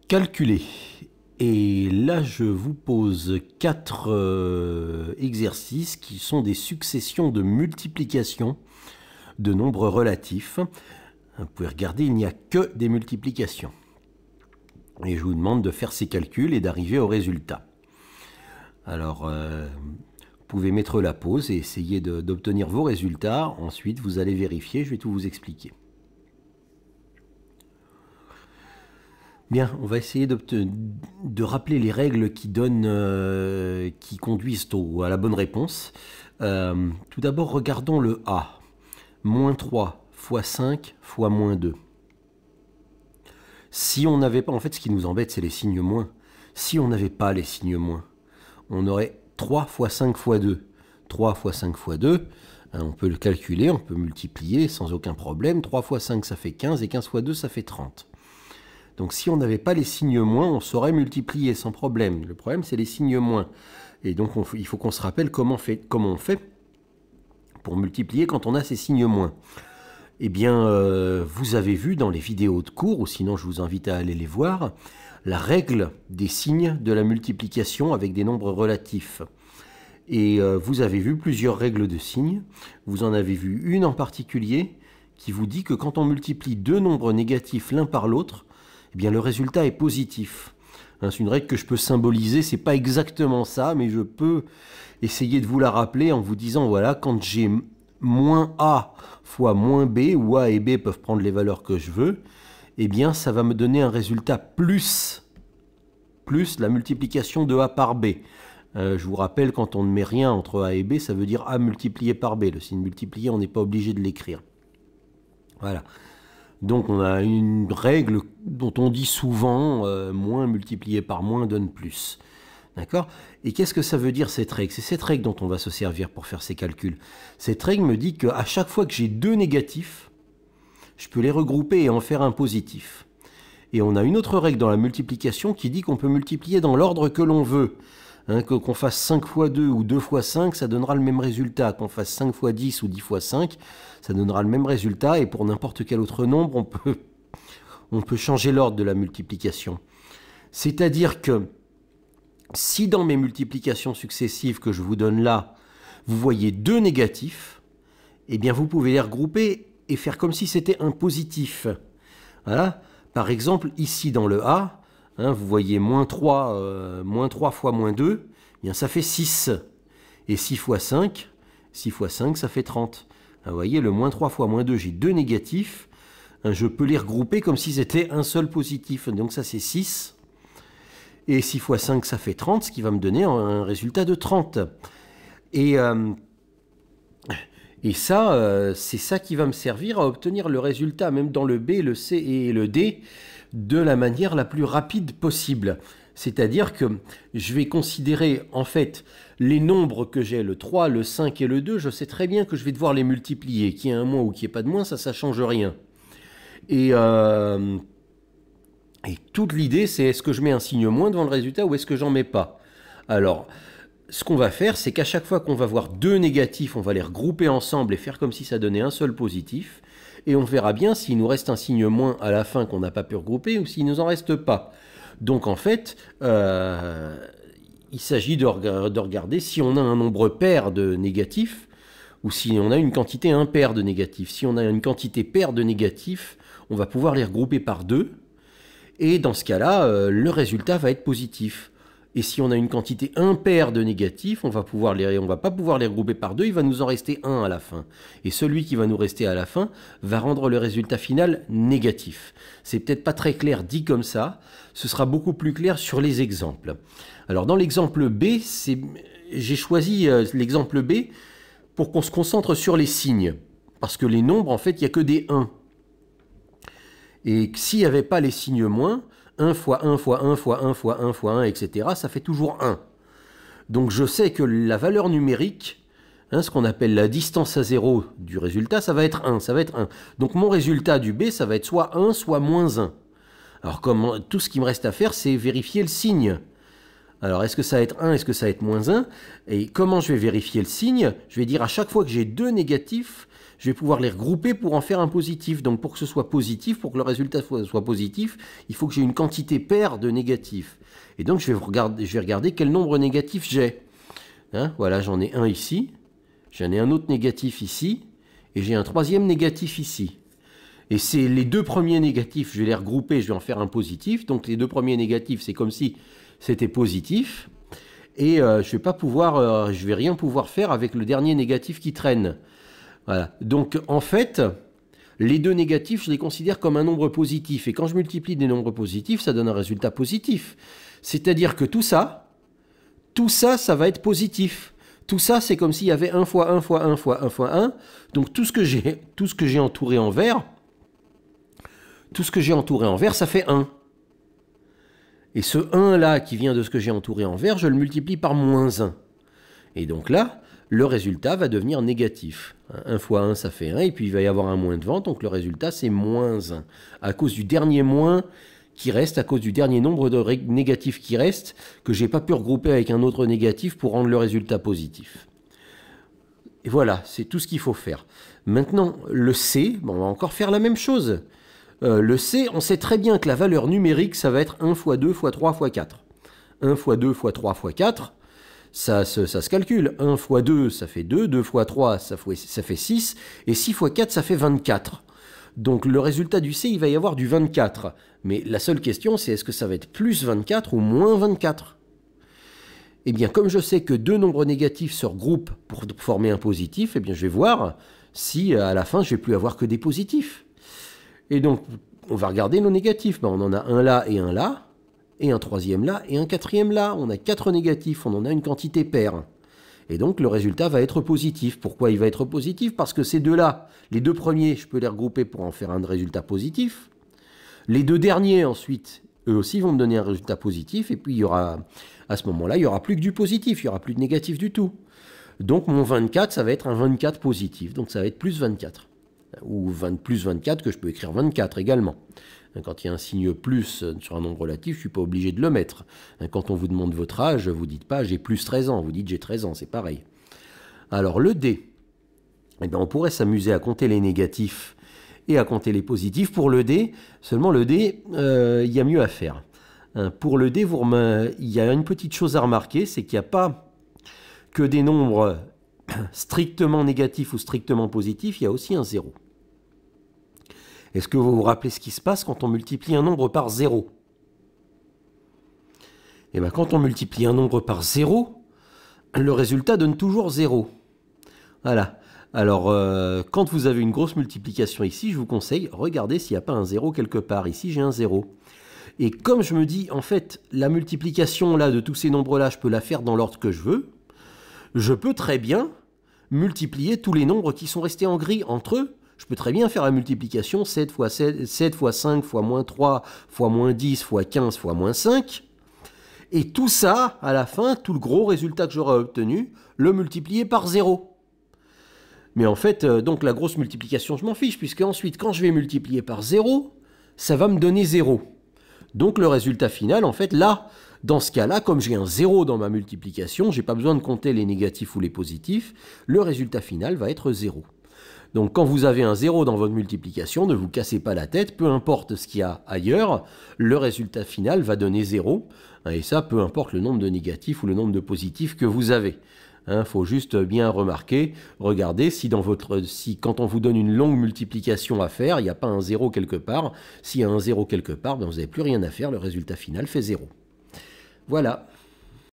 Calculer. Et là, je vous pose 4 exercices qui sont des successions de multiplications de nombres relatifs. Vous pouvez regarder, il n'y a que des multiplications. Et je vous demande de faire ces calculs et d'arriver au résultat. Alors, vous pouvez mettre la pause et essayer d'obtenir vos résultats. Ensuite, vous allez vérifier, je vais tout vous expliquer. Bien, on va essayer de rappeler les règles qui conduisent à la bonne réponse. Tout d'abord, regardons le A. Moins 3 fois 5 fois moins 2. Si on n'avait pas, en fait, ce qui nous embête, c'est les signes moins. Si on n'avait pas les signes moins, on aurait 3 fois 5 fois 2. 3 fois 5 fois 2, on peut le calculer, on peut multiplier sans aucun problème. 3 fois 5, ça fait 15, et 15 fois 2, ça fait 30. Donc si on n'avait pas les signes moins, on saurait multiplier sans problème. Le problème, c'est les signes moins. Et donc il faut qu'on se rappelle comment on fait pour multiplier quand on a ces signes moins. Eh bien, vous avez vu dans les vidéos de cours, ou sinon je vous invite à aller les voir, la règle des signes de la multiplication avec des nombres relatifs. Et vous avez vu plusieurs règles de signes. Vous en avez vu une en particulier qui vous dit que quand on multiplie deux nombres négatifs l'un par l'autre, eh bien le résultat est positif. C'est une règle que je peux symboliser, c'est pas exactement ça, mais je peux essayer de vous la rappeler en vous disant, voilà, quand j'ai moins A fois moins B, où A et B peuvent prendre les valeurs que je veux, eh bien ça va me donner un résultat plus la multiplication de A par B. Je vous rappelle, quand on ne met rien entre A et B, ça veut dire A multiplié par B. Le signe multiplié, on n'est pas obligé de l'écrire. Voilà. Donc on a une règle dont on dit souvent moins multiplié par moins donne plus. D'accord? Et qu'est-ce que ça veut dire cette règle? C'est cette règle dont on va se servir pour faire ces calculs. Cette règle me dit qu'à chaque fois que j'ai deux négatifs, je peux les regrouper et en faire un positif. Et on a une autre règle dans la multiplication qui dit qu'on peut multiplier dans l'ordre que l'on veut. Qu'on fasse 5 fois 2 ou 2 fois 5, ça donnera le même résultat. Qu'on fasse 5 fois 10 ou 10 fois 5, ça donnera le même résultat. Et pour n'importe quel autre nombre, on peut changer l'ordre de la multiplication. C'est-à-dire que si dans mes multiplications successives que je vous donne là, vous voyez deux négatifs, eh bien vous pouvez les regrouper et faire comme si c'était un positif. Voilà. Par exemple, ici dans le A, vous voyez moins 3 fois moins 2, eh bien ça fait 6. Et 6 fois 5, ça fait 30. Vous voyez, le moins 3 fois moins 2, j'ai deux négatifs. Je peux les regrouper comme si c'était un seul positif. Donc ça, c'est 6. Et 6 fois 5, ça fait 30, ce qui va me donner un résultat de 30. Et ça, c'est ça qui va me servir à obtenir le résultat, même dans le B, le C et le D, de la manière la plus rapide possible. C'est-à-dire que je vais considérer, en fait, les nombres que j'ai, le 3, le 5 et le 2, je sais très bien que je vais devoir les multiplier. Qu'il y ait un moins ou qu'il n'y ait pas de moins, ça ne change rien. Et toute l'idée, c'est est-ce que je mets un signe moins devant le résultat ou est-ce que j'en mets pas? Alors, ce qu'on va faire, c'est qu'à chaque fois qu'on va voir deux négatifs, on va les regrouper ensemble et faire comme si ça donnait un seul positif. Et on verra bien s'il nous reste un signe moins à la fin qu'on n'a pas pu regrouper ou s'il ne nous en reste pas. Donc en fait, il s'agit de regarder si on a un nombre pair de négatifs ou si on a une quantité impaire de négatifs. Si on a une quantité paire de négatifs, on va pouvoir les regrouper par deux. Et dans ce cas-là, le résultat va être positif. Et si on a une quantité impaire de négatifs, on va pas pouvoir les regrouper par deux, il va nous en rester un à la fin. Et celui qui va nous rester à la fin va rendre le résultat final négatif. C'est peut-être pas très clair dit comme ça, ce sera beaucoup plus clair sur les exemples. Alors dans l'exemple B, j'ai choisi l'exemple B pour qu'on se concentre sur les signes. Parce que les nombres, en fait, il n'y a que des 1. Et s'il n'y avait pas les signes moins, 1 fois 1 fois 1 fois 1 fois 1 fois 1, etc., ça fait toujours 1. Donc je sais que la valeur numérique, ce qu'on appelle la distance à 0 du résultat, ça va être 1. Donc mon résultat du B, ça va être soit 1, soit moins 1. Alors tout ce qui me reste à faire, c'est vérifier le signe. Alors est-ce que ça va être 1, est-ce que ça va être moins 1? Et comment je vais vérifier le signe? Je vais dire à chaque fois que j'ai deux négatifs, je vais pouvoir les regrouper pour en faire un positif. Donc pour que ce soit positif, pour que le résultat soit positif, il faut que j'ai une quantité paire de négatifs. Et donc je vais regarder quel nombre négatif j'ai. Hein, voilà, j'en ai un ici, j'en ai un autre négatif ici, et j'ai un troisième négatif ici. Et c'est les deux premiers négatifs, je vais les regrouper, je vais en faire un positif. Donc les deux premiers négatifs, c'est comme si c'était positif. Et je vais rien pouvoir faire avec le dernier négatif qui traîne. Voilà. Donc en fait, les deux négatifs, je les considère comme un nombre positif. Et quand je multiplie des nombres positifs, ça donne un résultat positif. C'est-à-dire que tout ça, ça va être positif. Tout ça, c'est comme s'il y avait 1 fois 1 fois 1 fois 1 fois 1. Donc tout ce que j'ai entouré en vert, ça fait 1. Et ce 1 là qui vient de ce que j'ai entouré en vert, je le multiplie par moins 1. Et donc là, le résultat va devenir négatif. 1 fois 1, ça fait 1, et puis il va y avoir un moins devant, donc le résultat c'est moins 1. À cause du dernier moins qui reste, à cause du dernier nombre de négatifs qui reste, que je n'ai pas pu regrouper avec un autre négatif pour rendre le résultat positif. Et voilà, c'est tout ce qu'il faut faire. Maintenant, le C, on va encore faire la même chose. Le C, on sait très bien que la valeur numérique, ça va être 1 fois 2 fois 3 fois 4. 1 fois 2 fois 3 fois 4, ça se calcule. 1 fois 2, ça fait 2. 2 fois 3, ça fait 6. Et 6 fois 4, ça fait 24. Donc le résultat du C, il va y avoir du 24. Mais la seule question, c'est est-ce que ça va être plus 24 ou moins 24 ? Eh bien, comme je sais que deux nombres négatifs se regroupent pour former un positif, eh bien, je vais voir si à la fin, je ne vais plus avoir que des positifs. Et donc, on va regarder nos négatifs. Ben, on en a un là, et un troisième là, et un quatrième là. On a 4 négatifs, on en a une quantité paire. Et donc, le résultat va être positif. Pourquoi il va être positif ? Parce que ces deux-là, les deux premiers, je peux les regrouper pour en faire un résultat positif. Les deux derniers, ensuite, eux aussi vont me donner un résultat positif. Et puis, à ce moment-là, il n'y aura plus que du positif, il n'y aura plus de négatif du tout. Donc, mon 24, ça va être un 24 positif. Donc, ça va être plus 24. Ou plus 24, que je peux écrire 24 également. Quand il y a un signe plus sur un nombre relatif, je ne suis pas obligé de le mettre. Quand on vous demande votre âge, vous ne dites pas j'ai plus 13 ans, vous dites j'ai 13 ans, c'est pareil. Alors le D, eh bien, on pourrait s'amuser à compter les négatifs et à compter les positifs. Pour le D, seulement le D, il y a mieux à faire. Pour le D, il y a une petite chose à remarquer, c'est qu'il n'y a pas que des nombres strictement négatifs ou strictement positifs, il y a aussi un 0. Est-ce que vous vous rappelez ce qui se passe quand on multiplie un nombre par 0 ? Eh bien, quand on multiplie un nombre par 0, le résultat donne toujours 0. Voilà. Alors, quand vous avez une grosse multiplication ici, je vous conseille, regardez s'il n'y a pas un 0 quelque part. Ici, j'ai un 0. Et comme je me dis, en fait, la multiplication là de tous ces nombres-là, je peux la faire dans l'ordre que je veux, je peux très bien multiplier tous les nombres qui sont restés en gris entre eux. Je peux très bien faire la multiplication 7 fois 5 fois moins 3 fois moins 10 fois 15 fois moins 5. Et tout ça, à la fin, tout le gros résultat que j'aurai obtenu, le multiplier par 0. Mais en fait, donc la grosse multiplication, je m'en fiche, puisque ensuite, quand je vais multiplier par 0, ça va me donner 0. Donc le résultat final, en fait, là, dans ce cas-là, comme j'ai un 0 dans ma multiplication, je n'ai pas besoin de compter les négatifs ou les positifs, le résultat final va être 0. Donc quand vous avez un 0 dans votre multiplication, ne vous cassez pas la tête, peu importe ce qu'il y a ailleurs, le résultat final va donner 0. Et ça, peu importe le nombre de négatifs ou le nombre de positifs que vous avez. Faut juste bien remarquer, regardez si quand on vous donne une longue multiplication à faire, il n'y a pas un 0 quelque part. S'il y a un 0 quelque part, ben vous n'avez plus rien à faire, le résultat final fait 0. Voilà.